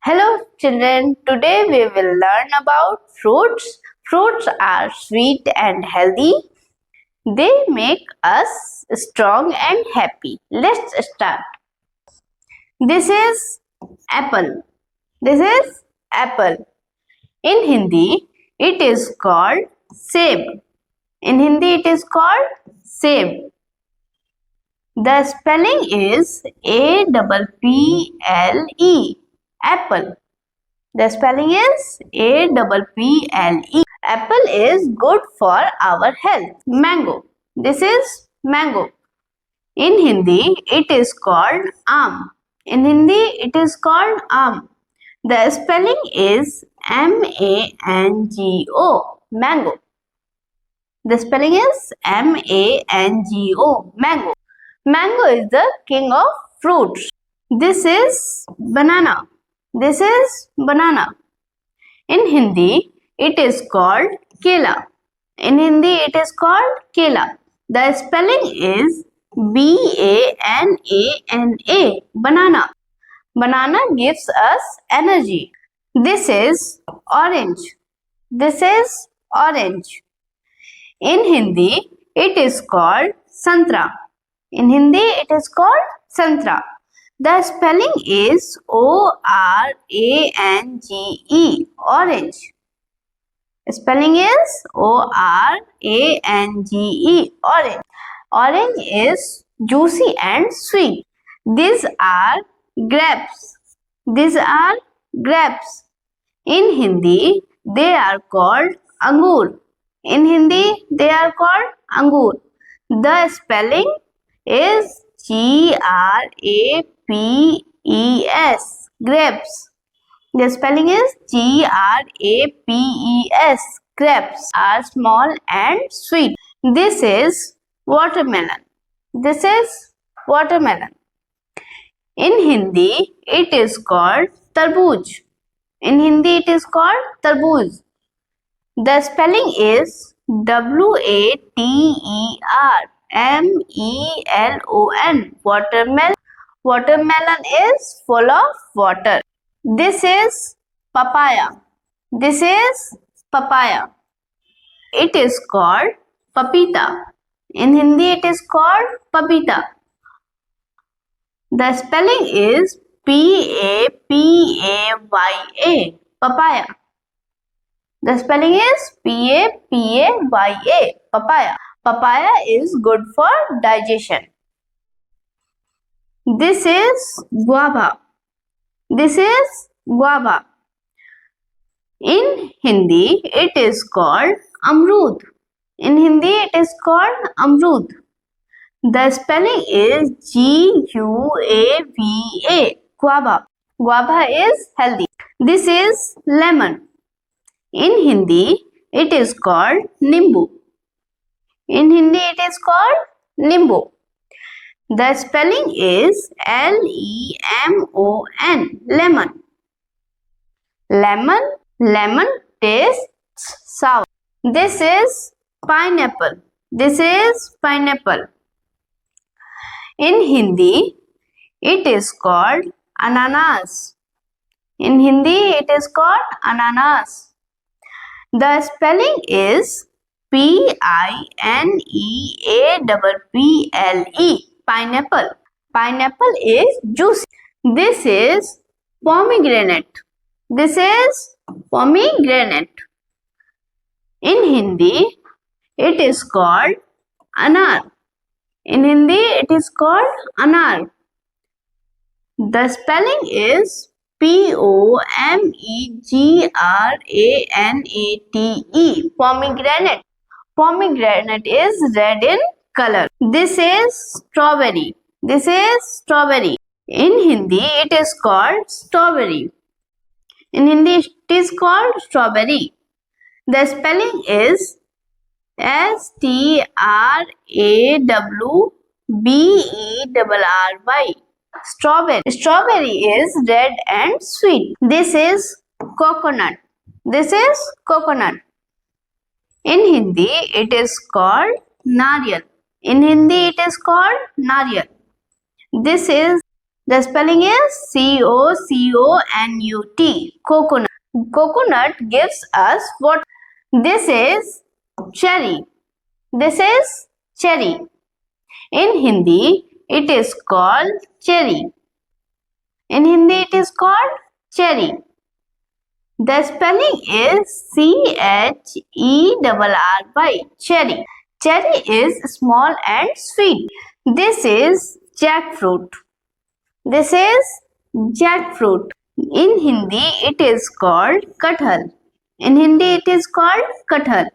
Hello children, today we will learn about fruits. Fruits are sweet and healthy. They make us strong and happy. Let's start. This is apple. This is apple. In Hindi, it is called seb. In Hindi, it is called seb. The spelling is A-P-P-L-E. Apple. The spelling is A-P-P-L-E. Apple is good for our health. Mango. This is mango. In Hindi, it is called aam. In Hindi, it is called aam. The spelling is M-A-N-G-O. Mango. The spelling is M-A-N-G-O. Mango. Mango is the king of fruits. This is banana. This is banana. In Hindi, it is called kela. In Hindi, it is called kela. The spelling is B-A-N-A-N-A. Banana. Banana gives us energy. This is orange. This is orange. In Hindi, it is called santra. In Hindi, it is called santra. The spelling is O-R-A-N-G-E. Orange. Spelling is O-R-A-N-G-E. Orange. Orange is juicy and sweet. These are grapes. These are grapes. In Hindi, they are called angur. In Hindi, they are called angur. The spelling is G-R-A-P-E-S. Grapes. The spelling is G-R-A-P-E-S. Grapes are small and sweet. This is watermelon. This is watermelon. In Hindi, it is called tarbooj. In Hindi, it is called tarbooj. The spelling is W-A-T-E-R-M-E-L-O-N. Watermelon. Watermelon is full of water. This is papaya. This is papaya. It is called papita. In Hindi, it is called papita. The spelling is P-A-P-A-Y-A. Papaya. The spelling is P-A-P-A-Y-A. Papaya. Papaya is good for digestion. This is guava. This is guava. In Hindi, it is called amrud. In Hindi, it is called amrud. The spelling is G-U-A-V-A. Guava. Guava is healthy. This is lemon. In Hindi, it is called nimbu. In Hindi, it is called nimbu. The spelling is L-E-M-O-N. Lemon. Lemon. Lemon tastes sour. This is pineapple. This is pineapple. In Hindi, it is called ananas. In Hindi, it is called ananas. The spelling is P-I-N-E-A-P-P-L-E. Pineapple. Pineapple is juicy. This is pomegranate. This is pomegranate. In Hindi, it is called anar. In Hindi, it is called anar. The spelling is P-O-M-E-G-R-A-N-A-T-E. Pomegranate. Pomegranate is red in color. This is strawberry. This is strawberry. In Hindi, it is called strawberry. In Hindi, it is called strawberry. The spelling is S-T-R-A-W-B-E-R-R-Y. Strawberry. Strawberry is red and sweet. This is coconut. This is coconut. In Hindi, it is called nariyal. In Hindi, it is called nariyal. This is The spelling is COCONUT. Coconut. Coconut gives us what? This is cherry. This is cherry. In Hindi, it is called cherry. In Hindi, it is called cherry. The spelling is CHERRY. Cherry. Cherry is small and sweet. This is jackfruit. This is jackfruit. In Hindi, it is called kathal. In Hindi, it is called kathal.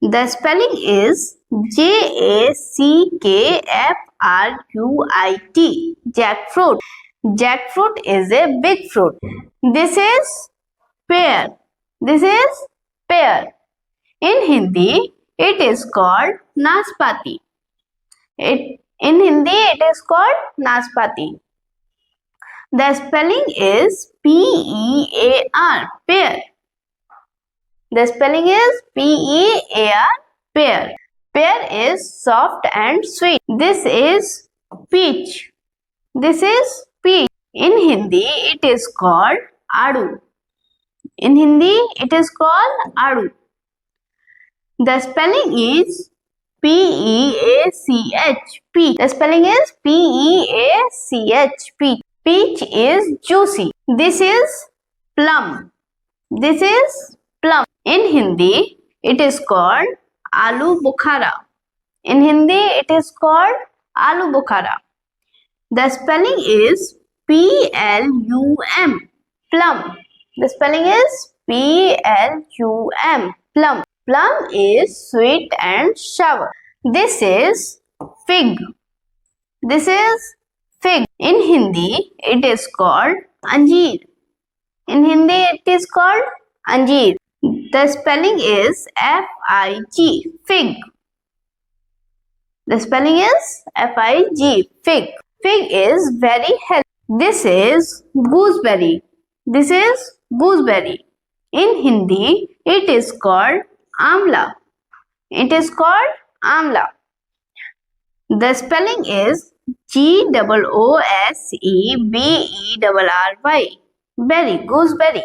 The spelling is JACKFRUIT. Jackfruit. Jackfruit is a big fruit. This is pear. This is pear. In Hindi, it is called naspati. In Hindi, it is called naspati. The spelling is PEAR. Pear. The spelling is PEAR. Pear. Pear is soft and sweet. This is peach. This is peach. In Hindi, it is called adu. In Hindi, it is called adu. The spelling is PEACH. Peach. The spelling is PEACH. Peach. Peach is juicy. This is plum. This is plum. In Hindi, it is called aloo bukhara. In Hindi, it is called aloo bukhara. The spelling is PLUM. Plum. The spelling is PLUM. Plum. Plum is sweet and sour. This is fig. This is fig. In Hindi, it is called anjeer. In Hindi, it is called anjeer. The spelling is FIG. Fig. The spelling is FIG. Fig. Fig is very healthy. This is gooseberry. This is gooseberry. In Hindi, it is called amla. It is called amla. The spelling is GOOSEBERRY. Berry. Gooseberry.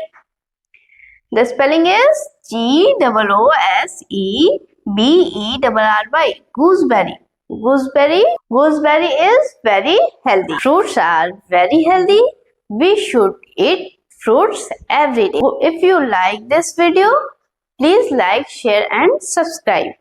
The spelling is GOOSEBERRY. Gooseberry. Gooseberry. Gooseberry is very healthy. Fruits are very healthy. We should eat fruits every day. If you like this video, please like, share and subscribe.